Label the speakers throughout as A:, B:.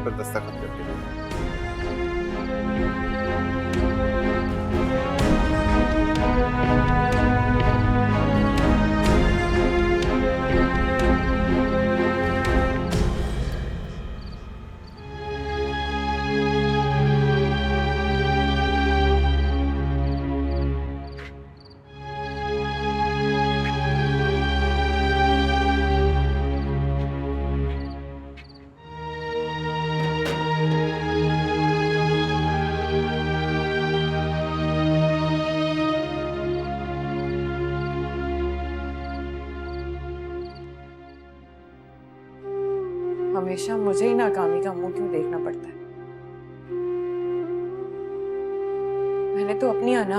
A: कागज पर दस्तखत करके दे।
B: हमेशा मुझे ही नाकामी का मुंह क्यों देखना पड़ता है? मैंने तो अपनी अना,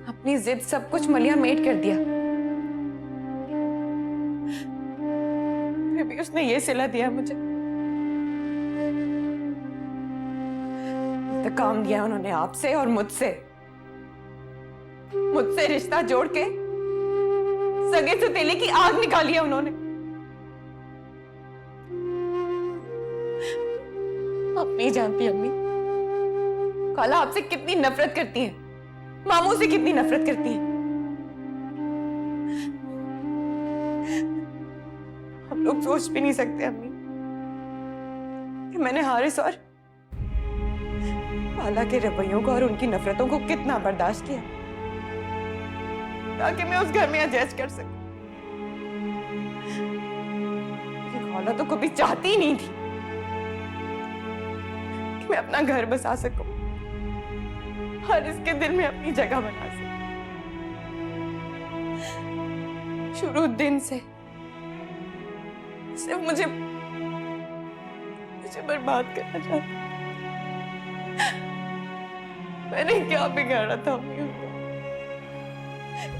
B: अपनी जिद सब कुछ मलिया मेट कर दिया, फिर भी उसने ये सिला दिया मुझे। इंतकाम दिया उन्होंने आपसे और मुझसे रिश्ता जोड़ के सगे सौतेले की आग निकाली है उन्होंने। आप नहीं जानती अम्मी, खाला आपसे कितनी नफरत करती हैं, मामू से कितनी नफरत करती हैं। हम लोग सोच भी नहीं सकते अम्मी कि मैंने हारिस और खाला के रवैयों को और उनकी नफरतों को कितना बर्दाश्त किया ताकि मैं उस घर में एडजस्ट कर सकूं। खाला तो कभी चाहती ही नहीं थी मैं अपना घर बसा सकूं और इसके दिल में अपनी जगह बना सकूं। शुरू दिन से सिर्फ मुझे बर्बाद करना चाहता। मैंने क्या बिगाड़ा था अम्मी उनको?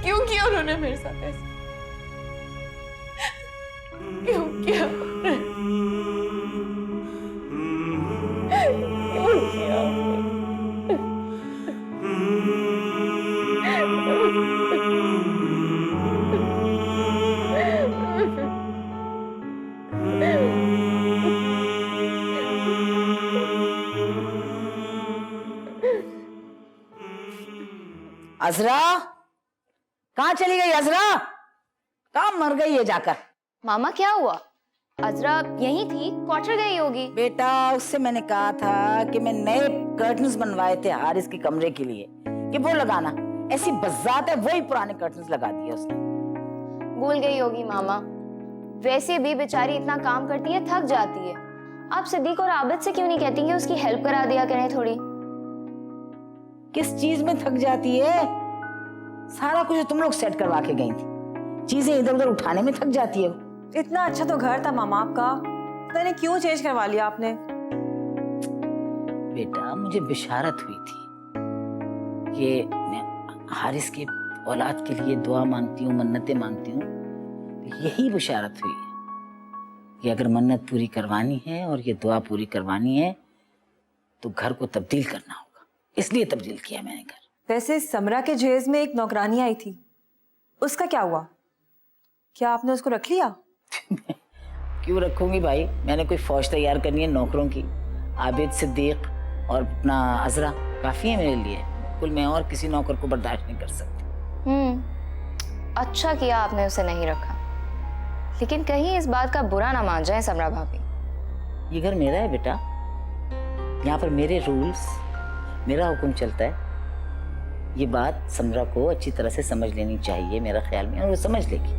B: क्यों किया उन्होंने मेरे साथ ऐसा? क्यों किया?
C: अजरा, कहाँ चली गई अजरा? कहाँ मर गई है जाकर?
D: मामा क्या हुआ? अजरा यहीं थी, क्वार्टर गई होगी।
C: बेटा उससे मैंने कहा था कि मैं नए कर्टन्स बनवाए थे हारिस के कमरे के लिए कि वो लगाना। ऐसी बज़ात है वही पुराने कर्टन्स लगा दिए उसने।
D: भूल गई होगी मामा, वैसे भी बेचारी इतना काम करती है, थक जाती है। आप सिद्दीक और आबिद से क्यों नहीं कहती कि उसकी हेल्प करा दिया करें थोड़ी?
C: किस चीज में थक जाती है? सारा कुछ तुम लोग सेट करवा के गई थी, चीजें इधर उधर उठाने में थक जाती है।
B: इतना अच्छा तो घर था मामा आपका, मैंने क्यों चेंज करवा लिया आपने?
C: बेटा मुझे बिशारत हुई थी कि मैं हारिस के औलाद के लिए दुआ मांगती हूँ, मन्नतें मांगती हूँ। यही बिशारत हुई है कि अगर मन्नत पूरी करवानी है और ये दुआ पूरी करवानी है तो घर को तब्दील करना होगा, इसलिए तब्दील किया मैंने घर।
B: वैसे समरा के जहेज में एक नौकरानी आई थी, उसका क्या हुआ? क्या आपने उसको रख लिया?
C: क्यों रखूंगी भाई, मैंने कोई फौज तैयार करनी है नौकरों की। आबिद, सिद्दीक और अपना अजरा काफी है मेरे लिए। बिल्कुल मैं और किसी नौकर को बर्दाश्त नहीं कर सकती।
D: अच्छा किया आपने उसे नहीं रखा, लेकिन कहीं इस बात का बुरा ना मान जाए समरा भाभी।
C: ये घर मेरा है बेटा, यहाँ पर मेरे रूल्स, मेरा हुक्म चलता है। ये बात समरा को अच्छी तरह से समझ लेनी चाहिए मेरा ख्याल में, और वो समझ लेगी।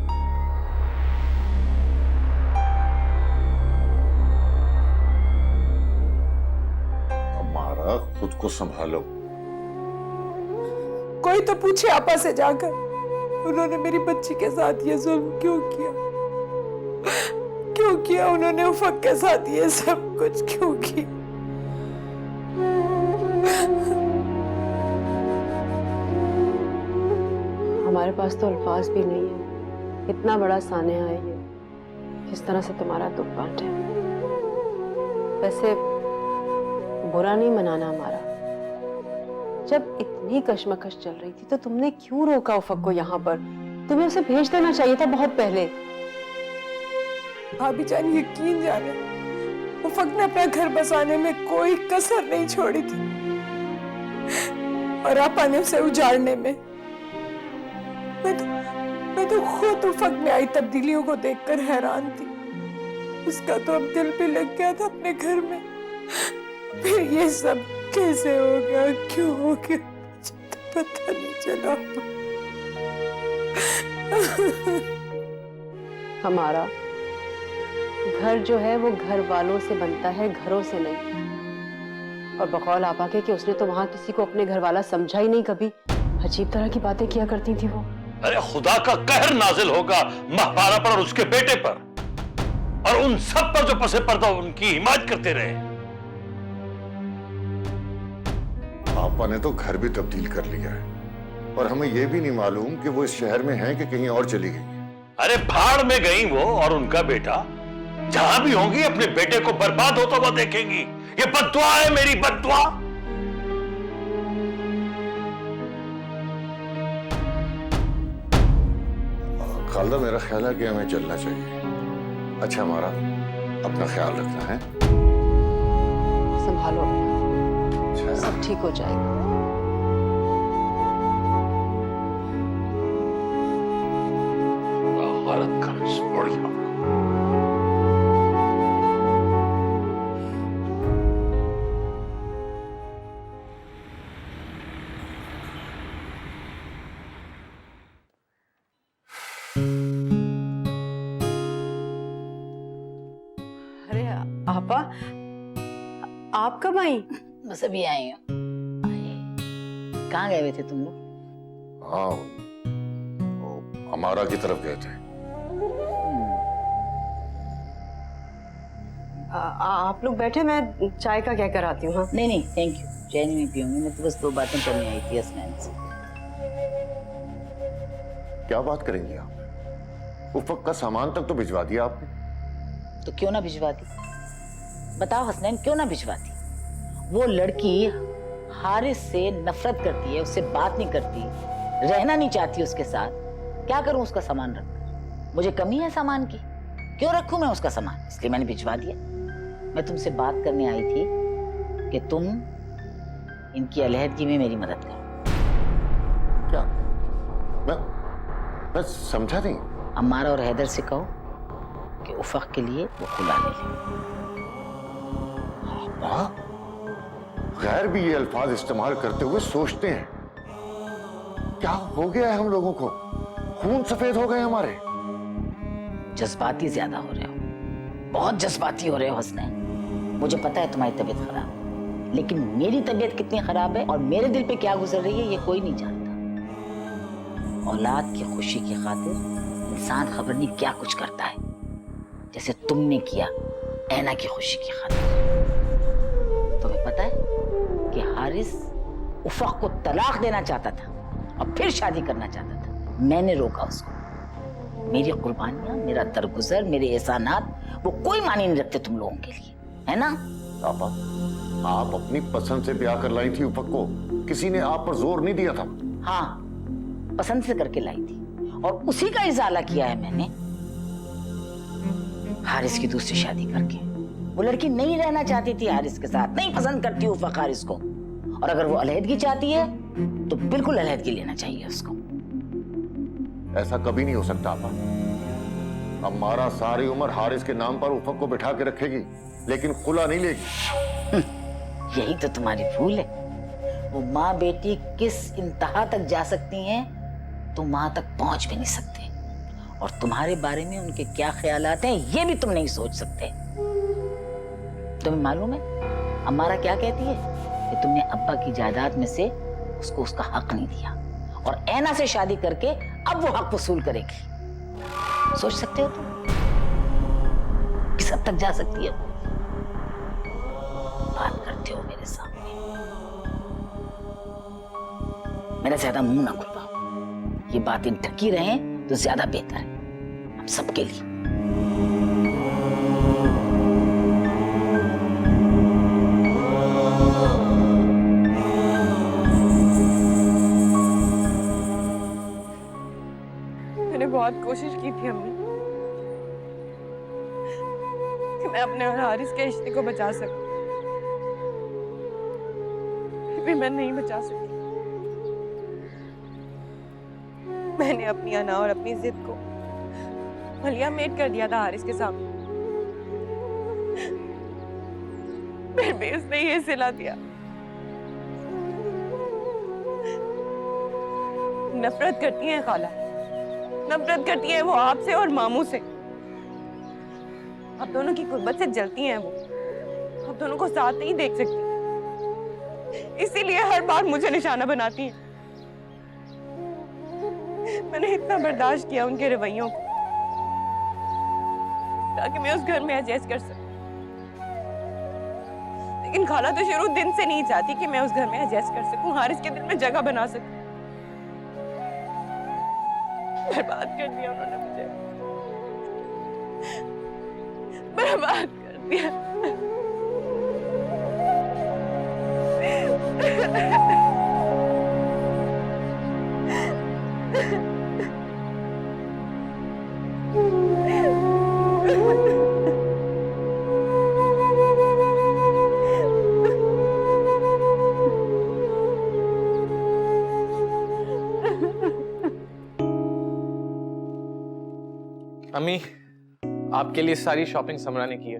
E: हमारा खुद को संभालो।
B: कोई तो पूछे आपा से जाकर, उन्होंने मेरी बच्ची के साथ ये जुल्म क्यों किया? क्यों किया उन्होंने उफक के साथ ये सब कुछ क्यों किया?
F: हमारे पास तो अल्फाज भी नहीं है, इतना बड़ा सानेहा है ये, किस तरह से तुम्हारा दुख बांटे। वैसे बुरा नहीं मनाना हमारा, जब इतनी कश्मकश चल रही थी तो तुमने क्यों रोका उफक को यहाँ पर? तुम्हें उसे भेज देना चाहिए था बहुत पहले।
B: भाभी जान यकीन जाने उफक ने अपना घर बसाने में कोई कसर नहीं छोड़ी थी और आपा ने उसे उजाड़ने में। मैं तो खुद उफक में आई तब्दीलियों को देखकर हैरान थी। उसका तो अब दिल भी लग गया था अपने घर में। फिर ये सब कैसे हो गया, क्यों हो गया, मुझे तो पता नहीं चला।
F: हमारा घर जो है वो घर वालों से बनता है, घरों से नहीं। और बकौल आपा के कि उसने तो वहां किसी को अपने घर वाला समझा ही नहीं कभी। अजीब तरह की बातें किया करती थी वो।
A: अरे खुदा का कहर नाजिल होगा महपारा पर और उसके बेटे पर, और उन सब पर जो पसे पर्दा उनकी हिमायत करते रहे।
E: आपा ने तो घर भी तब्दील कर लिया है और हमें यह भी नहीं मालूम कि वो इस शहर में हैं कि कहीं और चली गई।
A: अरे भाड़ में गई वो और उनका बेटा। जहां भी होंगी अपने बेटे को बर्बाद होता हुआ देखेंगी। ये बद्दुआ है, मेरी बद्दुआ।
E: खालदा, मेरा ख्याल है कि हमें चलना चाहिए। अच्छा हमारा, अपना ख्याल रखना है।
F: संभालो अपना, सब ठीक हो जाएगा।
A: भारत का बढ़िया।
F: अरे आपा, आप कब आई?
C: बस अभी आई हूँ। कहाँ गए हुए थे तुम लोग?
E: हाँ, वो हमारा की तरफ गए थे।
F: आप लोग बैठे, मैं चाय का क्या कराती हूँ। हाँ
C: नहीं नहीं थैंक यू, चाय नहीं पीऊंगी। मैं तो बस 2 बातें करने आई थी हसनैन से।
E: क्या बात करेंगी आप? उफक का सामान तक तो भिजवा दिया आपने।
C: तो क्यों ना भिजवाती? बताओ हसनैन, क्यों ना भिजवाती? वो लड़की हारिस से नफरत करती है, उससे बात नहीं करती, रहना नहीं चाहती उसके साथ। क्या करूं उसका सामान रखकर? मुझे कमी है सामान की? क्यों रखूं मैं उसका सामान? इसलिए मैंने भिजवा दिया। मैं तुमसे बात करने आई थी कि तुम इनकी अलहदगी में मेरी मदद करो।
E: क्या? मैं समझा नहीं।
C: अम्मारा और हैदर से कहो कि उफक के लिए वो खुला ले लें।
E: वाह, गैर भी ये अल्फाज इस्तेमाल करते हुए सोचते हैं। क्या हो गया है हम लोगों को? खून सफेद हो गए हमारे।
C: जज्बाती ज्यादा हो रहे हो, बहुत जज्बाती हो रहे हो हसनैन। मुझे पता है तुम्हारी तबीयत खराब है, लेकिन मेरी तबीयत कितनी खराब है और मेरे दिल पे क्या गुजर रही है ये कोई नहीं जानता। औलाद की खुशी की खातिर इंसान खबर नहीं क्या कुछ करता है, जैसे तुमने किया ऐना की खुशी की खातिर। तुम्हें पता है कि हारिस उफक को तलाक देना चाहता था और फिर शादी करना चाहता था। मैंने रोका उसको। मेरी कुर्बानियां, मेरा दरगुजर, मेरे एहसानात वो कोई मानी नहीं रखते तुम लोगों के लिए, है ना?
E: पापा, आप अपनी पसंद से ब्याह कर लाई थी उफक को, किसी ने आप पर जोर नहीं दिया था।
C: हाँ, पसंद से करके लाई थी और उसी का इजाला किया है मैंने हारिस की दूसरी शादी करके। वो लड़की नहीं रहना चाहती थी हारिस के साथ, नहीं पसंद करती उफक हारिस को। और अगर वो अलहदगी चाहती है तो बिल्कुल अलहदगी लेना चाहिए उसको।
E: ऐसा कभी नहीं हो सकता आपा। हमारा सारी उम्र हारिस के नाम पर उफक को बिठा के रखेगी, लेकिन खुला नहीं लेगी।
C: यही तो तुम्हारी भूल है। वो माँ बेटी किस इंतहा तक जा सकती हैं, तुम वहां तक पहुंच भी नहीं सकते। और तुम्हारे बारे में उनके क्या ख्यालात हैं ये भी तुम नहीं सोच सकते। तुम्हें मालूम है अम्मारा क्या कहती है कि तुमने अब्बा की जायदाद में से उसको उसका हक नहीं दिया और ऐना से शादी करके अब वो हक वसूल करेगी। सोच सकते हो तुम किस हद तक जा सकती है वो? बात करते हो मेरे सामने, मेरा ज्यादा मुंह ना खुलवाओ। ये बातें ढकी रहें तो ज्यादा बेहतर है हम सबके लिए।
B: मैंने बहुत कोशिश की थी अम्मी कि मैं अपने और हारिस के रिश्ते को बचा सकूं, फिर भी मैं नहीं बचा सकी। मैंने अपनी अना और अपनी जिद को मलिया मेट कर दिया था हारिस के सामने, फिर भी उसने ये सिला दिया। नफरत करती है खाला, नफरत करती है वो आपसे और मामू से। आप दोनों की गुर्बत से जलती हैं वो, आप दोनों को साथ नहीं देख सकती, इसीलिए हर बार मुझे निशाना बनाती हैं। मैंने इतना बर्दाश्त किया उनके रवैयों को ताकि मैं उस घर में एडजस्ट कर सकूं, लेकिन खाला तो शुरू दिन से नहीं चाहती कि मैं उस घर में एडजस्ट कर सकूं, हारिस के दिल में जगह बना सकूं। बर्बाद कर दिया उन्होंने मुझे, बर्बाद कर दिया।
G: अम्मी, आपके लिए सारी शॉपिंग समरा ने की है।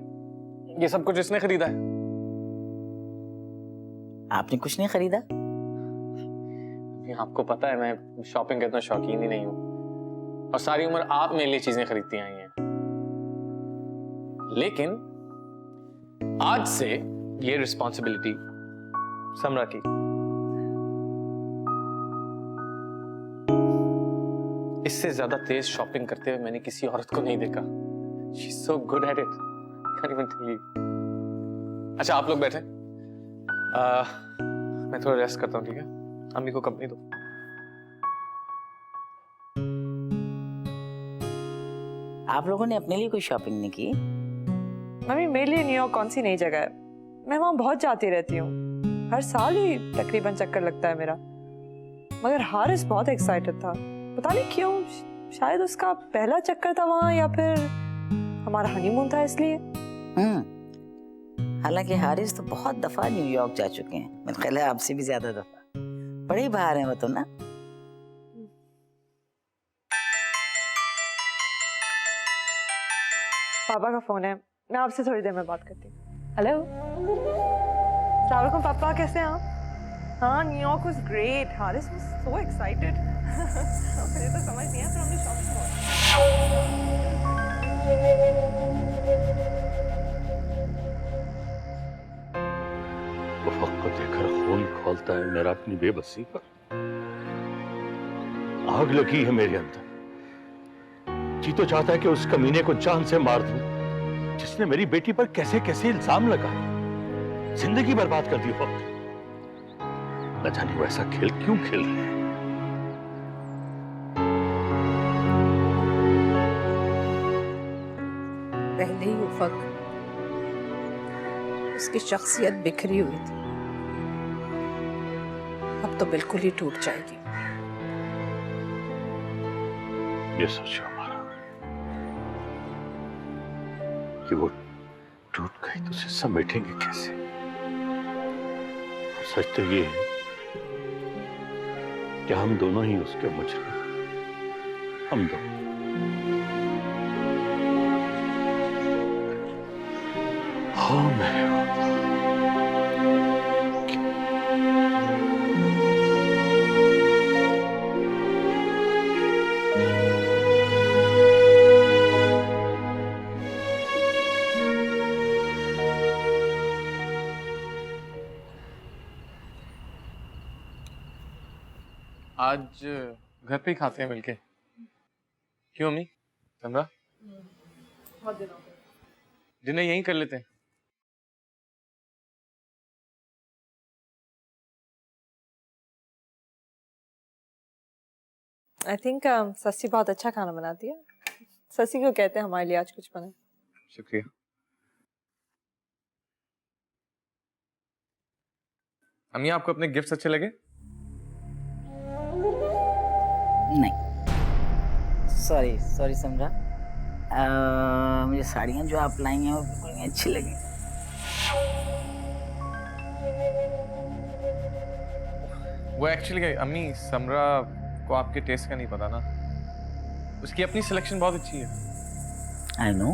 G: ये सब कुछ इसने खरीदा है।
C: आपने कुछ नहीं खरीदा?
G: अम्मी, आपको पता है मैं शॉपिंग का इतना शौकीन ही नहीं हूँ, और सारी उम्र आप मेरे लिए चीजें खरीदती आई हैं। लेकिन आज से ये रिस्पॉन्सिबिलिटी समरा की। इससे ज्यादा तेज शॉपिंग करते हुए मैंने किसी औरत को नहीं देखा। She's so good at it. Can't even tell you. अच्छा, आप लोग बैठे, मैं थोड़ा रेस्ट करता हूँ, ठीक है? अम्मी को कंपनी दो।
C: आप लोगों ने अपने लिए कोई शॉपिंग नहीं की?
B: मम्मी, मेरे लिए न्यूयॉर्क कौन सी नई जगह है? मैं वहां बहुत जाती रहती हूँ, हर साल ही तकरीबन चक्कर लगता है मेरा। मगर हारिस बहुत एक्साइटेड था, पता नहीं क्यों, शायद उसका पहला चक्कर था वहां या फिर हमारा हनीमून था इसलिए।
C: हालांकि हारिस तो बहुत दफा न्यूयॉर्क जा चुके हैं, मेरे ख्याल है आपसे भी ज्यादा दफा। बड़े बाहर हैं वो तो ना।
B: पापा का फोन है, मैं आपसे थोड़ी देर में बात करती हूँ। हेलो, अस्सलाम वालेकुम पापा, कैसे हैं आप? हाँ, New York was great, Haris was so excited. मुझे तो समझ नहीं आया, पर हमने शॉपिंग
A: उफक को देखकर खून खौलता है मेरा अपनी बेबसी पर। आग लगी है मेरे अंदर, जी तो चाहता है कि उस कमीने को जान से मार दूं जिसने मेरी बेटी पर कैसे कैसे इल्जाम लगाए, जिंदगी बर्बाद कर दी हो। न जाने वो ऐसा खेल क्यों खेल रहे हैं।
B: पहले ही उफक उसकी शख्सियत बिखरी हुई थी, अब तो बिल्कुल ही टूट जाएगी।
A: ये सोचो हमारा कि वो टूट गई तो उसे समेटेंगे कैसे। और सच तो ये है कि हम दोनों ही उसके मुजरिम, हम दोनों। हाँ, मैं
G: आज घर पे ही खाते हैं मिलके। क्यों अम्मी? समरा, डिनर यहीं कर लेते हैं।
B: आई थिंक ससी बहुत अच्छा खाना बनाती है। ससी को कहते हैं हमारे लिए आज कुछ बने।
G: शुक्रिया। अम्मी, आपको अपने गिफ्ट्स अच्छे लगे?
C: नहीं, सॉरी समरा, मुझे साड़ियाँ जो आप लाई हैं वो बिल्कुल नहीं अच्छी लगी।
G: वो एक्चुअली अम्मी समरा को आपके टेस्ट का नहीं पता ना, उसकी अपनी सिलेक्शन बहुत अच्छी है।
C: आई नो,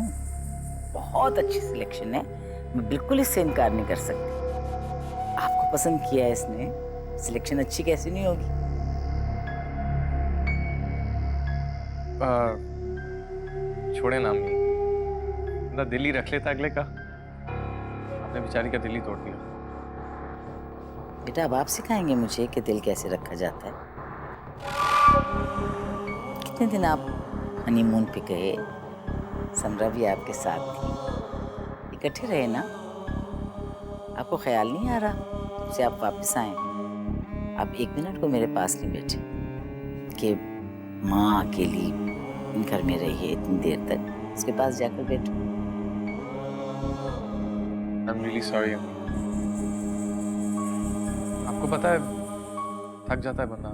C: बहुत अच्छी सिलेक्शन है, मैं बिल्कुल इससे इनकार नहीं कर सकती। आपको पसंद किया है इसने, सिलेक्शन अच्छी कैसी नहीं होगी।
G: छोड़े ना अम्मी, अपना दिल ही रख लेता अगले का, आपने बेचारी का दिल ही तोड़ दिया।
C: बेटा अब आप सिखाएंगे मुझे कि दिल कैसे रखा जाता है। कितने दिन आप हनीमून पे गए, समरा भी आपके साथ थी, इकट्ठे रहे ना, आपको ख्याल नहीं आ रहा जब से आप वापस आए आप एक मिनट को मेरे पास नहीं बैठे कि माँ अकेली घर में रही है इतनी देर तक, उसके पास जाकर बैठो।
G: I'm really sorry अम्मी। आपको पता है थक जाता है बंदा,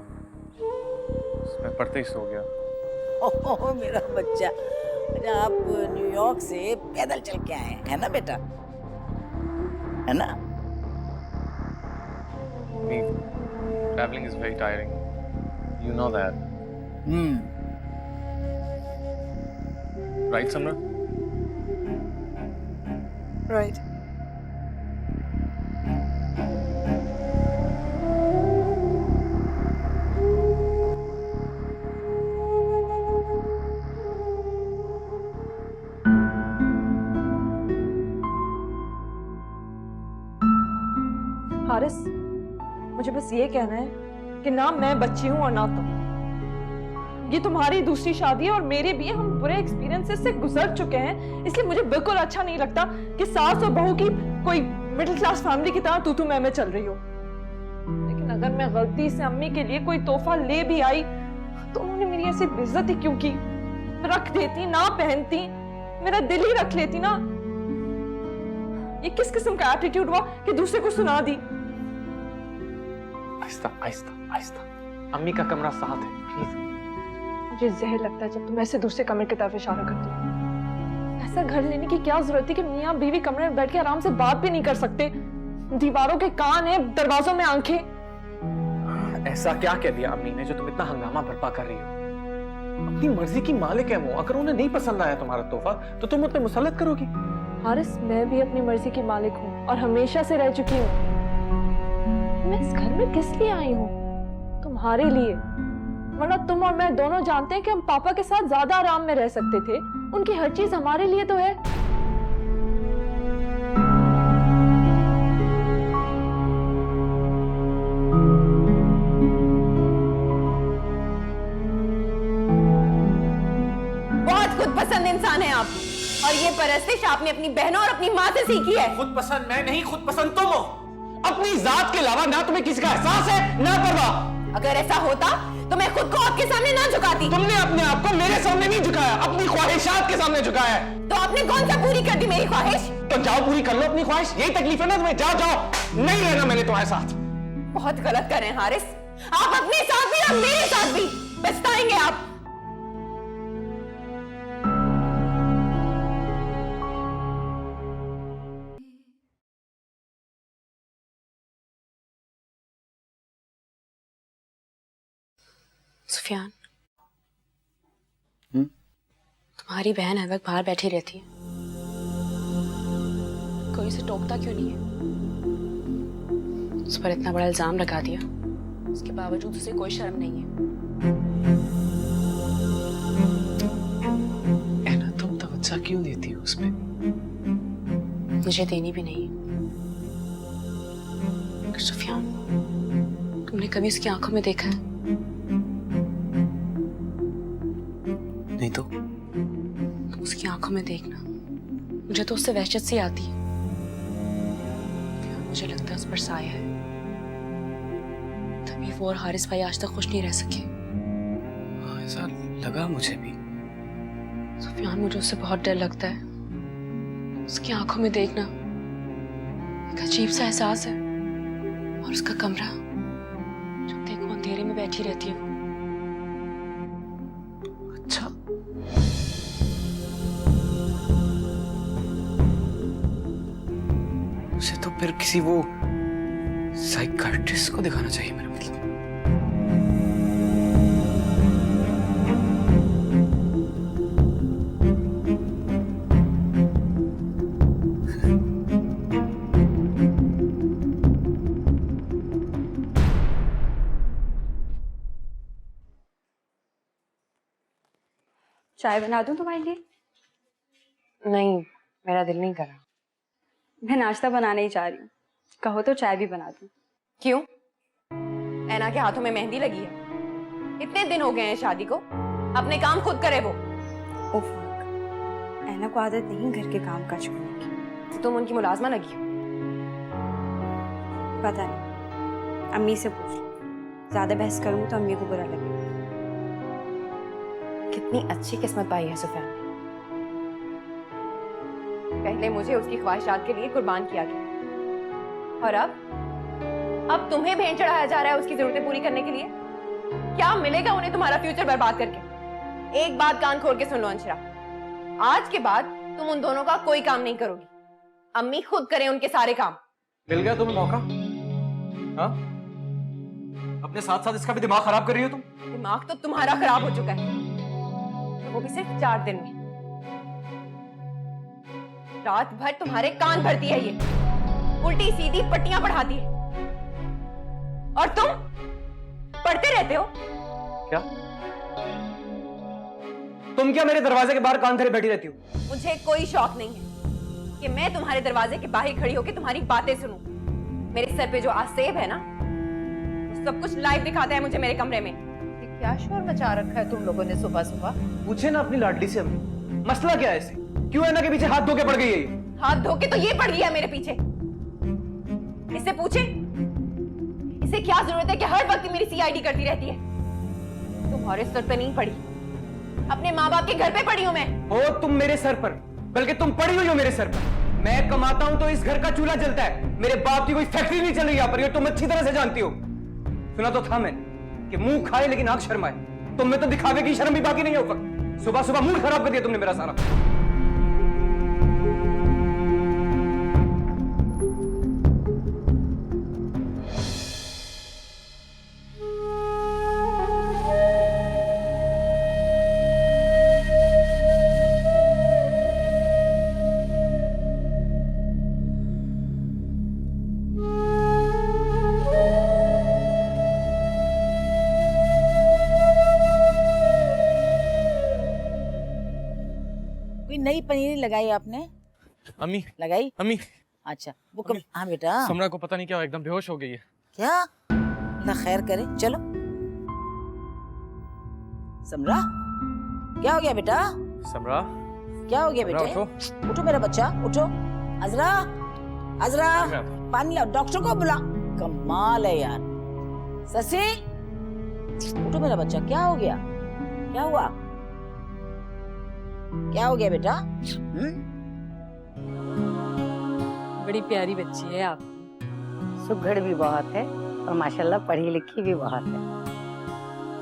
G: मैं पढ़ते ही सो गया।
C: ओह मेरा बच्चा, अरे आप न्यूयॉर्क से पैदल चल के आए हैं ना बेटा, है ना?
G: Traveling is very tiring, you know that. Right, Samra?
B: Right.
H: Haris, मुझे बस ये कहना है कि ना मैं बच्ची हूं और ना तुम। ये तुम्हारी दूसरी शादी है और मेरे भी, हम बुरे एक्सपीरियंसेस से गुजर चुके हैं, इसलिए मुझे बिल्कुल अच्छा नहीं लगता कि सास और बहू की कोई मिडिल क्लास फैमिली की तरह तू मैं चल रही हो। लेकिन अगर मैं गलती से अम्मी के लिए कोई तोहफा ले भी आई तो उन्होंने मेरी ऐसी बेइज्जती क्यों की? रख देती, ना पहनती, मेरा दिल ही रख लेती ना। ये किस किस्म का एटीट्यूड हुआ कि दूसरे को सुना दी?
G: आहिस्ता आहिस्ता आहिस्ता, अम्मी का कमरा साथ है, प्लीज।
H: मुझे जहर लगता है जब तुम ऐसे दूसरे कमरे की तरफ इशारा करती हो। ऐसा घर लेने की क्या जरूरत है कि मियाँ बीवी कमरे में बैठ के आराम से बात भी नहीं कर सकते? दीवारों के कान है, दरवाजों में आंखें।
G: ऐसा क्या कह दिया अम्मी ने जो तुम इतना हंगामा बर्पा कर रही हो? अपनी मर्जी की मालिक है वो, अगर उन्हें नहीं पसंद आया तुम्हारा तोहफा तो तुम उस पर मुसल्लत करोगी।
H: हारिस, मैं भी अपनी मर्जी की मालिक हूँ और हमेशा से रह चुकी हूँ। मैं इस घर में किस लिए आई हूँ? तुम्हारे लिए। वरना तुम और मैं दोनों जानते हैं कि हम पापा के साथ ज्यादा आराम में रह सकते थे। उनकी हर चीज हमारे लिए तो है।
F: बहुत खुद पसंद इंसान है आप, और ये परस्तिश आपने अपनी बहनों और अपनी माँ से सीखी है।
G: खुद पसंद मैं नहीं, खुद पसंद तुम हो। अपनी जात के अलावा ना तुम्हें किसी का एहसास है ना परवाह।
F: अगर ऐसा होता तो मैं खुद को आपके सामने ना झुकाती।
G: तुमने अपने आप को मेरे सामने नहीं झुकाया, अपनी ख्वाहिशात के सामने झुकाया है।
F: तो आपने कौन सा पूरी कर दी मेरी ख्वाहिश?
G: तो जाओ पूरी कर लो अपनी ख्वाहिश, यही तकलीफ है ना तुम्हें। जाओ जाओ, नहीं रहना मैंने तुम्हारे साथ।
F: बहुत गलत कर रहे हैं हारिस, आप अपने साथ भी और मेरे साथ भी पछताएंगे आप। सुफियान, तुम्हारी बहन हर वक्त बाहर बैठी रहती है, कोई उसे टोकता क्यों नहीं है? उस पर इतना बड़ा इल्जाम लगा दिया, उसके बावजूद उसे कोई शर्म नहीं है।
G: ऐना, तुम तवज्जो क्यों देती हो उसमें?
F: मुझे देनी भी नहीं। सुफियान, तुमने कभी उसकी आंखों में देखा है?
G: नहीं तो
F: तुम उसकी आंखों में देखना, मुझे तो उससे वहशत सी आती है। मुझे लगता है उस पर साया है, तभी वो और हारिस भाई आज तक खुश नहीं रह सके।
G: ऐसा लगा मुझे भी।
F: सुफियान, मुझे उससे बहुत डर लगता है। उसकी आंखों में देखना एक अजीब सा एहसास है, और उसका कमरा, जब देखो अंधेरे में बैठी रहती है वो।
G: अच्छा,
I: फिर किसी वो साइकाइट्रिस्ट को दिखाना चाहिए मेरा मतलब।
J: चाय बना दूं तुम्हारे लिए?
F: नहीं, मेरा दिल नहीं कर रहा।
J: मैं नाश्ता बनाने ही जा रही हूँ, कहो तो चाय भी बना दूं।
F: क्यों? ऐना के हाथों में मेहंदी लगी है। इतने दिन हो गए हैं शादी को, अपने काम खुद करे वो।
J: उफ, ऐना को आदत नहीं घर के काम काज करने की।
F: तो तुम उनकी मुलाजमा लगी हो?
J: पता नहीं, अम्मी से पूछ लो। ज्यादा बहस करूंगी तो अम्मी को बुरा लगेगा।
F: कितनी अच्छी किस्मत पाई है सुफियान ने। पहले मुझे उसकी ख्वाहिशात के लिए कुर्बान किया गया, और अब तुम्हें भेंट चढ़ाया जा रहा है उसकी जरूरतें पूरी करने के लिए। क्या मिलेगा उन्हें तुम्हारा फ्यूचर बर्बाद करके? एक बात कान खोल के सुन लो अंशरा, आज के बाद तुम उन दोनों का कोई काम नहीं करोगी। अम्मी खुद करें उनके सारे काम।
I: मिल गया तुम्हें मौका? हाँ? अपने साथ साथ इसका भी दिमाग खराब कर रही हो तुम।
F: दिमाग तो तुम्हारा खराब हो चुका है, वो भी सिर्फ 4 दिन में। रात भर तुम्हारे कान भरती है ये, उल्टी सीधी पट्टियां पढ़ाती है, और तुम पढ़ते रहते हो।
I: क्या तुम क्या मेरे दरवाजे के बाहर कान धरे बैठी रहती हो?
F: मुझे कोई शौक नहीं है कि मैं तुम्हारे दरवाजे के बाहर खड़ी होकर तुम्हारी बातें सुनूं। मेरे सर पे जो आसेब है ना, वो सब कुछ लाइव दिखाता है मुझे मेरे कमरे में।
C: क्या शोर मचा रखा है तुम लोगों ने सुबह सुबह?
I: पूछे ना अपनी लाडली से हमें, मसला क्या है इसे? क्यों ऐना के पीछे हाथ धो के पड़ गई है ये?
F: हाथ धो के तो ये पड़ गया मेरे पीछे। इससे पूछे, इसे क्या जरूरत है कि हर वक्त मेरी सीआईडी करती रहती है? तुम्हारे सर पे नहीं पड़ी, अपने माँ बाप के घर पे पड़ी हूं मैं।
I: हो तुम मेरे सर पर, बल्कि तुम पड़ी हुई हो मेरे सर पर। मैं कमाता हूं तो इस घर का चूल्हा जलता है, मेरे बाप की कोई फैक्ट्री नहीं चल रही यहाँ पर, ये तुम अच्छी तरह से जानती हो। सुना तो था मैंने कि मुंह खाए लेकिन आंख शर्माए, तुम में तो दिखावे की शर्म भी बाकी नहीं है। वक्त सुबह सुबह मूड खराब कर दिया तुमने मेरा सारा।
C: नई पनीरी लगाई आपने?
G: अम्मी
C: लगाई?
G: अम्मी
C: अच्छा वो कब? हाँ बेटा।
G: समरा को पता नहीं क्या एकदम बेहोश हो गई है।
C: क्या? अल्लाह खैर करे। चलो समरा, क्या हो गया बेटा?
G: समरा
C: क्या हो गया बेटे?
G: उठो।
C: उठो मेरा बच्चा, उठो। अजरा, अजरा पानी लाओ, डॉक्टर को बुला। कमाल है यार। ससी उठो मेरा बच्चा, क्या हो गया? क्या हुआ? क्या हो गया बेटा?
F: बड़ी प्यारी बच्ची है आप।
K: सुघड़ भी बहुत है और माशाल्लाह पढ़ी लिखी भी बहुत है।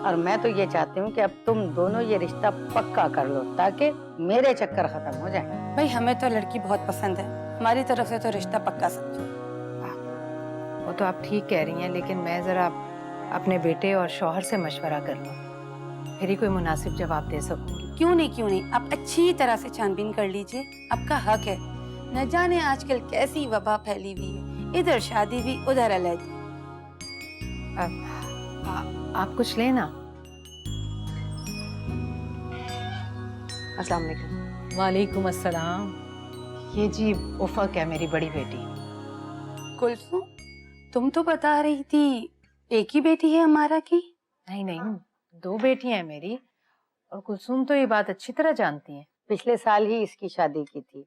K: और मैं तो ये चाहती हूँ कि अब तुम दोनों ये रिश्ता पक्का कर लो ताकि मेरे चक्कर खत्म हो जाए।
J: भाई हमें तो लड़की बहुत पसंद है, हमारी तरफ से तो रिश्ता पक्का समझो।
L: वो तो आप ठीक कह रही हैं, लेकिन मैं जरा अपने बेटे और शौहर से मशवरा कर लूं, फिर ही कोई मुनासिब जवाब दे सकूंगी।
J: क्यों नहीं, आप अच्छी तरह से छानबीन कर लीजिए, आपका हक है। न जाने आजकल कैसी वबा फैली हुई है, इधर शादी भी उधर अलग।
L: आप कुछ लेना।
F: अस्सलाम वालेकुम।
L: वालेकुम अस्सलाम। ये जी उफक है मेरी बड़ी बेटी।
J: कुलसुम, तुम तो बता रही थी एक ही बेटी है हमारा की?
L: नहीं नहीं, 2 बेटियां हैं मेरी, और कुलसुम तो ये बात अच्छी तरह जानती हैं।
K: पिछले साल ही इसकी शादी की थी,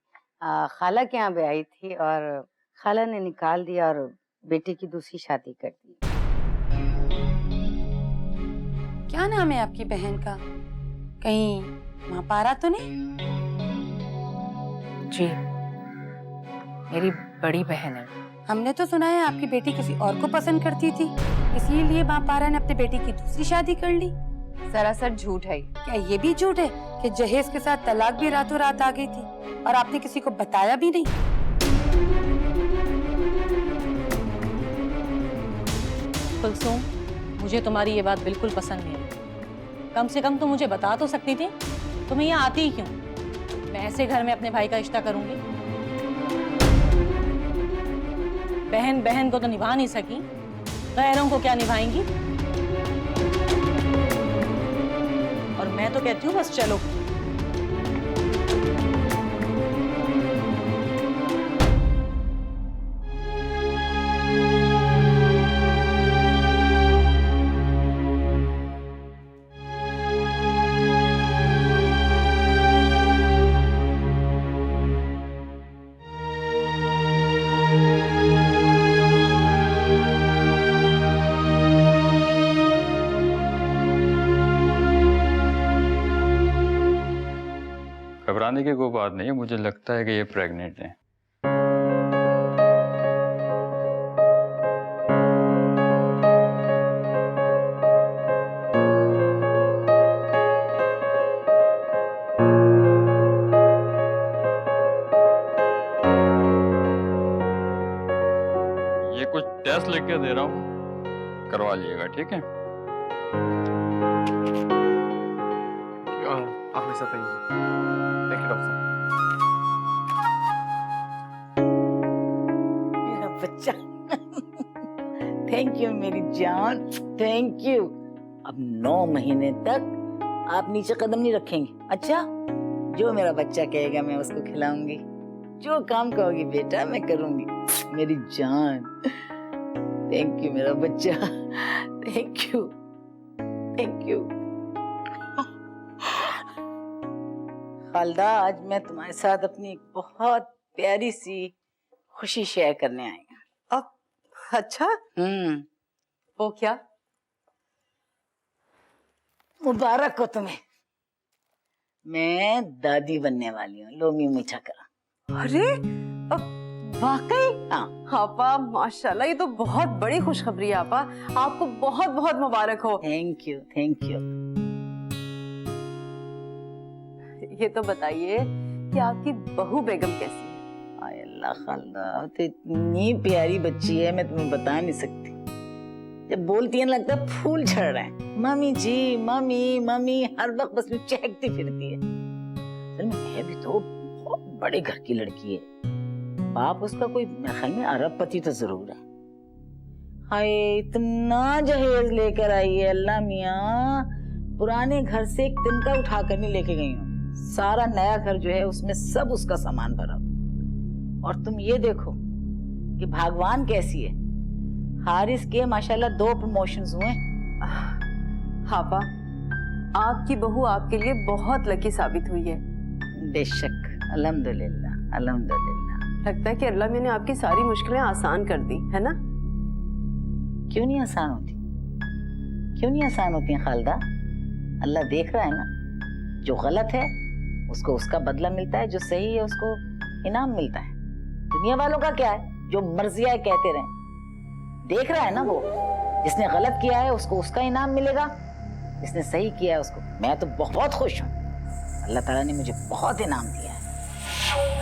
K: खाला के यहाँ ब्याही थी और खाला ने निकाल दिया और बेटी की दूसरी शादी कर दी।
J: क्या नाम है आपकी बहन का? कहीं माँ पारा तो नहीं?
L: जी मेरी बड़ी बहन है।
J: हमने तो सुना है आपकी बेटी किसी और को पसंद करती थी, इसीलिए माँ पारा ने अपने बेटी की दूसरी शादी कर ली।
F: सरासर झूठ है।
J: क्या ये भी झूठ है कि जहेज के साथ तलाक भी रातों रात आ गई थी और आपने किसी को बताया भी नहीं?
M: कुलसुम, मुझे तुम्हारी ये बात बिल्कुल पसंद नहीं है। कम से कम तुम मुझे बता तो सकती थी, तुम्हें यहाँ आती ही क्यों? मैं ऐसे घर में अपने भाई का रिश्ता करूंगी? बहन बहन को तो निभा नहीं सकी, गैरों को क्या निभाएंगी? और मैं तो कहती हूँ बस चलो।
N: घबराने की कोई बात नहीं है, मुझे लगता है कि ये प्रेग्नेंट है। ये कुछ टेस्ट लिख के दे रहा हूँ, करवा लीजिएगा, ठीक है?
G: आप मेरे साथ आइए। Thank you doctor.
C: मेरा बच्चा। थैंक यू मेरी जान, थैंक यू। अब 9 महीने तक आप नीचे कदम नहीं रखेंगे। अच्छा, जो मेरा बच्चा कहेगा मैं उसको खिलाऊंगी, जो काम कहोगी बेटा मैं करूंगी, मेरी जान। थैंक यू मेरा बच्चा, thank you, thank you. Khalda, आज मैं तुम्हारे साथ अपनी एक बहुत प्यारी सी खुशी शेयर करने आई हूँ।
F: अब अच्छा, वो क्या?
C: मुबारक हो तुम्हें, मैं दादी बनने वाली हूँ। लो मुंह मीठा करा।
F: अरे वाकई?
C: हाँ
F: आपा, माशाल्लाह, ये तो बहुत बड़ी खुशखबरी है आपा। आपको बहुत बहुत मुबारक हो।
C: Thank you, thank you.
F: ये तो बताइए कि आपकी बहू बेगम कैसी है?
C: आय अल्लाह खालदा, तो इतनी प्यारी बच्ची है, मैं तुम्हें बता नहीं सकती। जब बोलती है लगता है फूल झड़ रहे हैं। मम्मी जी, मम्मी मम्मी, हर वक्त बस में चहकती फिरती है। है भी तो बहुत बड़े घर की लड़की है। बाप उसका कोई मेरे ख्याल में अरबपति तो जरूर है। हाय, इतना जहेज लेकर आई है अल्लाह मियाँ। पुराने घर से एक तिनका उठा कर नहीं लेके गई हूँ। सारा नया घर जो है उसमें सब उसका सामान भरा। और तुम ये देखो कि भगवान कैसी है। हारिस के माशाल्लाह 2 प्रमोशंस हुए।
F: हापा, आपकी बहू आपके लिए बहुत लकी साबित हुई है।
C: बेशक, अल्हम्दुलिल्लाह, अल्हम्दुलिल्लाह।
F: लगता है कि अल्लाह मैंने आपकी सारी मुश्किलें आसान कर दी, है ना?
C: क्यों नहीं आसान होती? क्यों नहीं आसान होती हैं खालदा? अल्लाह देख रहा है ना। जो गलत है उसको उसका बदला मिलता है, जो सही है उसको इनाम मिलता है। दुनिया वालों का क्या है, जो मर्जी आए कहते रहें। देख रहा है ना वो, जिसने गलत किया है उसको उसका इनाम मिलेगा, जिसने सही किया है उसको। मैं तो बहुत खुश हूँ, अल्लाह ताला ने मुझे बहुत इनाम दिया है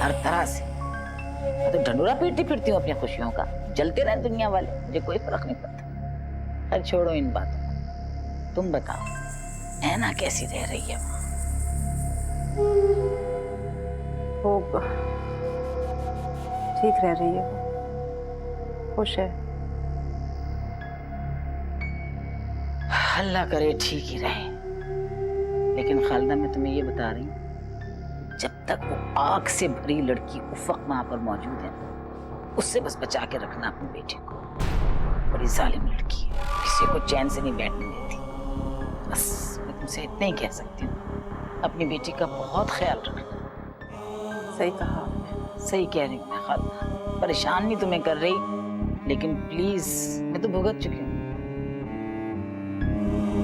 C: हर तरह से। मैं तो ढंडोरा पीटती फिरती हूँ अपनी खुशियों का। जलते रहे दुनिया वाले, मुझे कोई फर्क नहीं पड़ता। खैर छोड़ो इन बातों को। तुम बताओ, ऐना कैसी रह रही है?
F: वो ठीक रह रही है, वो खुश है।
C: अल्लाह करे ठीक ही रहे। लेकिन खालदा, मैं तुम्हें ये बता रही हूँ, जब तक वो आग से भरी लड़की उफक वहां पर मौजूद है, उससे बस बचा के रखना अपने बेटे को। बड़ी जालिम लड़की है, किसी को चैन से नहीं बैठने देती। बस मैं तुमसे इतना ही कह सकती हूँ, अपनी बेटी का बहुत ख्याल रखना।
F: सही कहा।
C: सही कह रही हूँ मैं खालदा। परेशान नहीं तुम्हें कर रही, लेकिन प्लीज, मैं तो भुगत चुकी हूँ।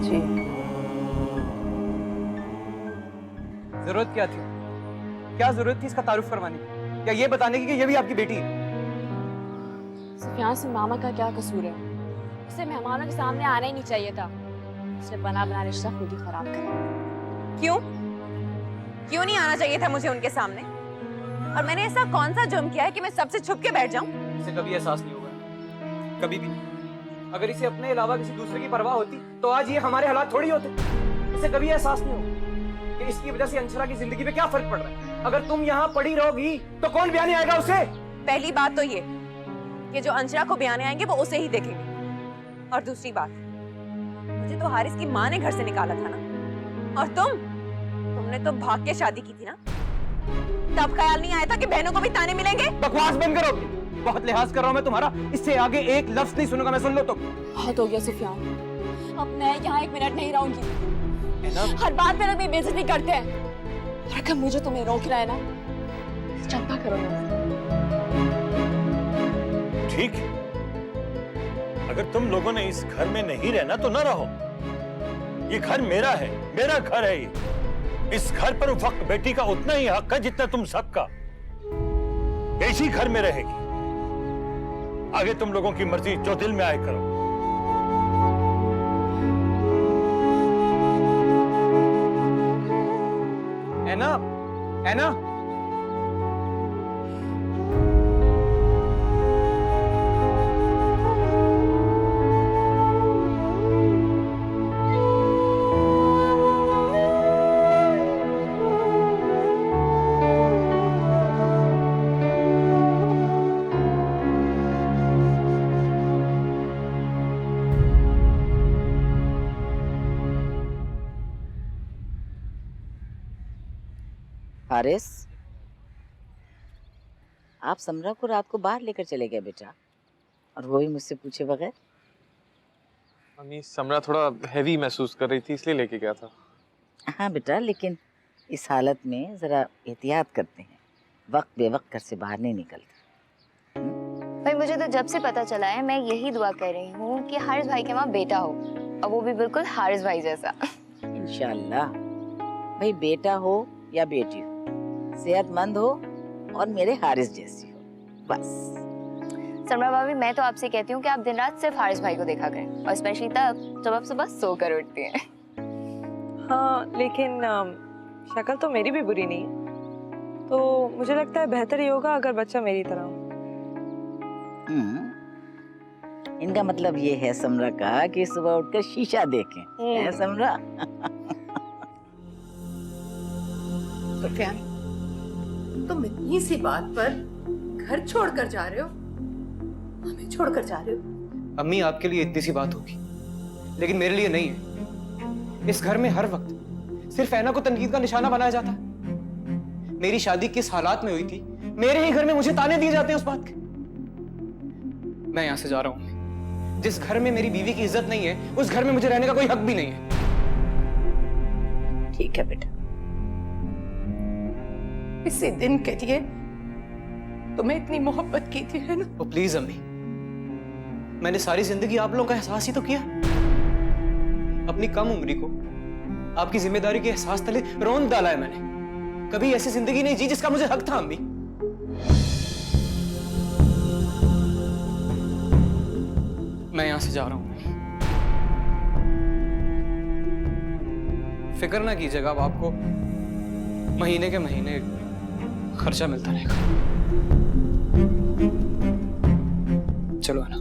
F: जी।
I: जरूरत क्या थी? क्या जरूरत थी इसका तारुफ करवाने की, या ये बताने की कि ये भी आपकी बेटी है?
H: सुफियान से मामा का क्या कसूर है? उसे मेहमानों के सामने आना ही नहीं चाहिए था। उसने बना बना रिश्ता खुद ही खराब कर।
O: क्यों? क्यों नहीं आना चाहिए था मुझे उनके सामने? और मैंने ऐसा कौन सा जुर्म किया है कि मैं सबसे छुप के बैठ जाऊं?
I: इसे कभी एहसास नहीं होगा, कभी भी। अगर इसे अपने अलावा किसी दूसरे की परवाह होती तो आज ये हमारे हालात थोड़ी होते। इसे कभी एहसास नहीं होगा कि इसकी वजह से अंशरा की जिंदगी पे क्या फर्क पड़ रहा है। अगर तुम यहाँ पड़ी रहोगी तो कौन ब्याने आएगा उसे?
O: पहली बात तो ये कि जो अंशरा को ब्याने आएंगे वो उसे ही देखेंगे, और दूसरी बात, मुझे तो हारिस की माँ ने घर से निकाला था ना, और तुमने तो भाग के शादी की थी ना, तब ख्याल नहीं आया था कि बहनों को भी ताने मिलेंगे।
I: बकवास बंद करो, बहुत लिहाज कर रहा हूँ मैं तुम्हारा, इससे आगे एक लफ्ज नहीं सुनूंगा मैं। सुन लो तो।
H: बहुत हो गया सुफियान, अब मैं यहाँ 1 मिनट नहीं रहूंगी। हर बात पे मेरी बेइज्जती करते हैं, और अगर मुझे तुम्हें रोक रहा है ना, चंपा करो यहाँ से।
A: ठीक, अगर तुम लोगों ने इस घर में नहीं रहना तो ना रहो। ये घर मेरा है, मेरा घर है ये। इस घर पर उस वक्त बेटी का उतना ही हक है जितना तुम सबका। इसी घर में रहेगी। आगे तुम लोगों की मर्जी, जो दिल में आए करो।
I: ऐना, ऐना,
C: हारिस, आप समरा को रात को बाहर लेकर चले गए बेटा, और वो भी मुझसे पूछे बगैर।
G: मम्मी, समरा थोड़ा हैवी महसूस कर रही थी इसलिए लेके गया था।
C: हाँ बेटा, लेकिन इस हालत में जरा एहतियात करते हैं, वक्त बेवक्त घर से बाहर नहीं निकलते।
D: भाई मुझे तो जब से पता चला है, मैं यही दुआ कर रही हूँ कि हारिस भाई के वहाँ बेटा हो, और वो भी बिल्कुल हारिस भाई जैसा।
C: इंशाल्लाह। भाई बेटा हो या बेटी हो, सेहतमंद हो और मेरे हारिस जैसी हो, बस।
D: समरा भाभी, मैं तो आपसे कहती हूँ कि आप दिन रात सिर्फ हारिस भाई को देखा करें, और स्पेशली तब जब आप सुबह सोकर उठती हैं।
H: हाँ, लेकिन शक्ल तो मेरी भी बुरी नहीं है, तो मुझे लगता है बेहतर ही होगा अगर बच्चा मेरी तरह हो।
C: इनका मतलब ये है समरा का कि सुबह उठकर शीशा देखें, है समरा?
J: सुफियान, तुम इतनी सी बात पर घर छोड़कर जा रहे हो, हमें छोड़कर जा रहे हो।
I: अम्मी, आपके लिए इतनी सी बात होगी, लेकिन मेरे लिए नहीं है। इस घर में हर वक्त सिर्फ ऐना को तनकीद का निशाना बनाया जाता है। मेरी शादी किस हालात में हुई थी, मेरे ही घर में मुझे ताने दिए जाते हैं उस बात के। मैं यहां से जा रहा हूं। जिस घर में मेरी बीवी की इज्जत नहीं है, उस घर में मुझे रहने का कोई हक भी नहीं है।
J: ठीक है बेटा, इसी दिन के लिए तुम्हें इतनी मोहब्बत की थी, है ना?
I: ओ प्लीज अम्मी, मैंने सारी जिंदगी आप लोगों का एहसास ही तो किया। अपनी कम उम्री को आपकी जिम्मेदारी के एहसास तले रोन डाला है मैंने। कभी ऐसी जिंदगी नहीं जी जिसका मुझे हक था अम्मी। मैं यहां से जा रहा हूं। फिक्र ना कीजिएगा, अब आपको महीने के महीने खर्चा मिलता रहेगा। चलो है ना।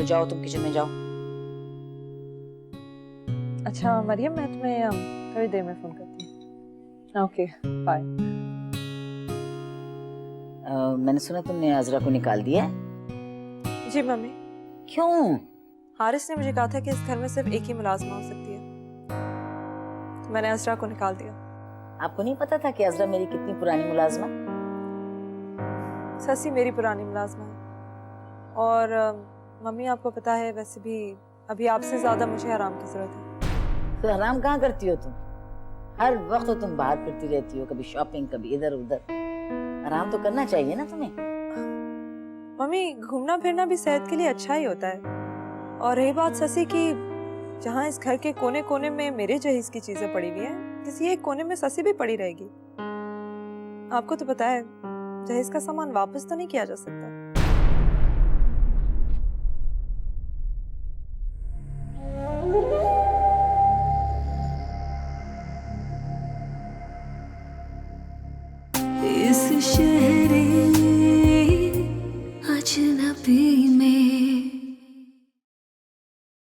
C: जाओ, तुम किचन में जाओ।
H: अच्छा मरियम, मैं तुम्हें थोड़ी देर में फोन करती हूँ। Okay bye.
C: मैंने सुना तुमने अजरा को निकाल दिया है।
H: जी मम्मी।
C: क्यों?
H: हारिस ने मुझे कहा था कि इस घर में सिर्फ एक ही मुलाजमा हो सकती है, तो मैंने अजरा को निकाल दिया।
C: आपको नहीं पता था कि अजरा मेरी कितनी पुरानी मुलाजमा?
H: ससी मेरी पुरानी मुलाजमा है, और मम्मी आपको पता है वैसे भी अभी आपसे ज्यादा मुझे आराम की जरूरत है।
C: तो आराम कहाँ करती हो तुम? हर वक्त तो तुम बाहर फिरती रहती हो, कभी शॉपिंग कभी इधर उधर। आराम तो करना चाहिए ना तुम्हें।
H: मम्मी घूमना फिरना भी सेहत के लिए अच्छा ही होता है। और रही बात ससी की, जहाँ इस घर के कोने कोने में मेरे जहीज की चीजें पड़ी हुई हैं, किसी एक कोने में ससी भी पड़ी रहेगी। आपको तो पता है जहीज का सामान वापस तो नहीं किया जा सकता।
B: इस शहर